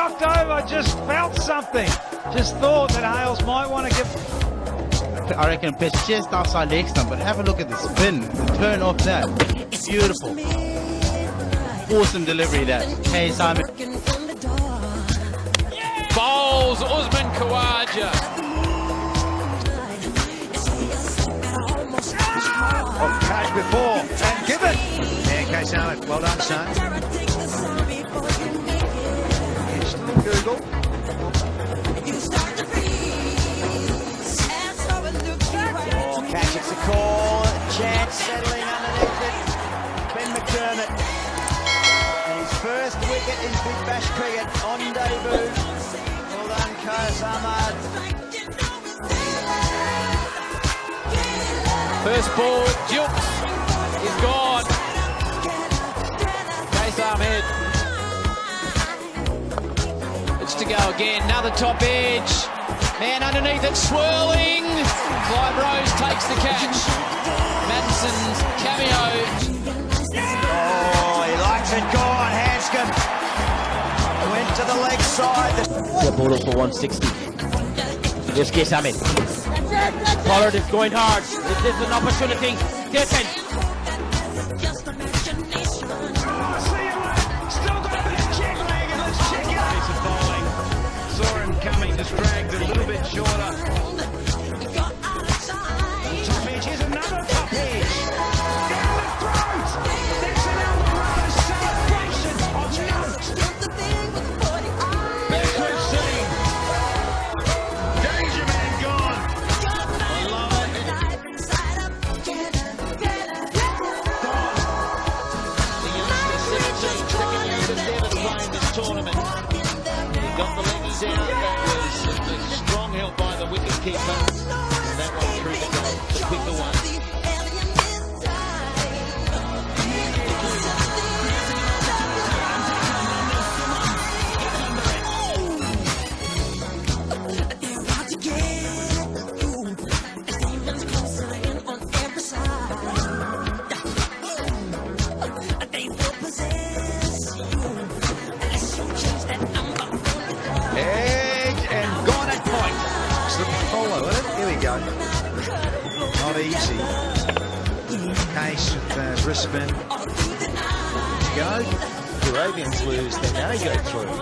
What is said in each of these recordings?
knocked over, just felt something. Just thought that Hales might want to give... I reckon pitch just outside the extent, but have a look at the spin, the turn off that. Beautiful. Awesome delivery that. Hey, Simon. Bowls Usman Khawaja. Oh, catch before, and give it. Yeah, Kais Ahmed, well done, son. Google. Oh, catch, it's a call. Chance settling underneath it. Ben McDermott. And his first wicket in Big Bash cricket on debut. Well done, Kais Ahmed. First ball, Jukes is gone. Kais Ahmed. It's to go again. Another top edge. Man underneath it, swirling. Clive Rose takes the catch. Madison's cameo. Oh, he likes it. Gone, Hanscom. Went to the leg side. The ball up for 160. Here's Kais Ahmed. Pollard is going hard. This is an opportunity. Taken. Saw him coming, just dragged a little bit shorter. Top edge, here's another top edge. Down the throat. That's an Alvarado celebration of note. Backward sitting. Danger man gone. I love it. The youngster 17, second youngest ever to play in this tournament. He got the leggies out. That was a strong help by the wicketkeeper. And that one through the goal to pick the one. Edge and gone at point. Slip follow it. Here we go. Not easy. Case with Brisbane. Go. The Arabians lose, then they go through.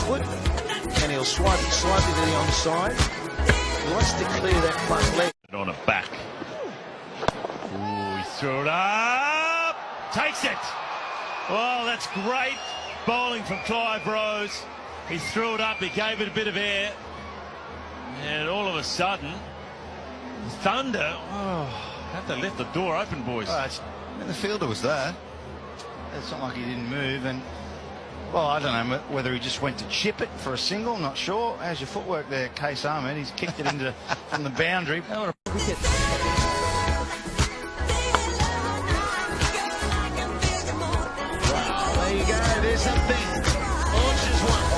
Foot. And he'll swipe it slightly to the onside. He wants to clear that front leg. On a back. Ooh, he threw it up. Takes it. Well, that's great bowling from Clive Rose. He threw it up. He gave it a bit of air. And all of a sudden, thunder. Oh, have to left the door open, boys. The fielder was there. It's not like he didn't move, and well, I don't know whether he just went to chip it for a single. Not sure. How's your footwork there, Kais Ahmed? He's kicked it into from the boundary. There you go. There's something. Launches one.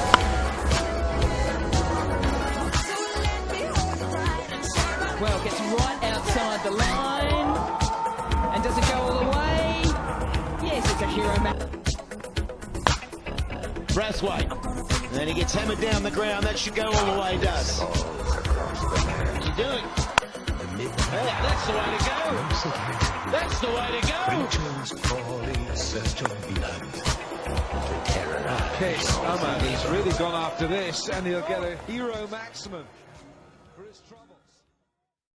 Well, gets right outside the line. And does it go all the way? Yes, it's a hero match. Brathwaite. And then he gets hammered down the ground. That should go all the way, does. What's he doing? Yeah, that's the way to go. That's the way to go. Kais Ahmed, he's really gone after this, and he'll get a hero maximum for his try.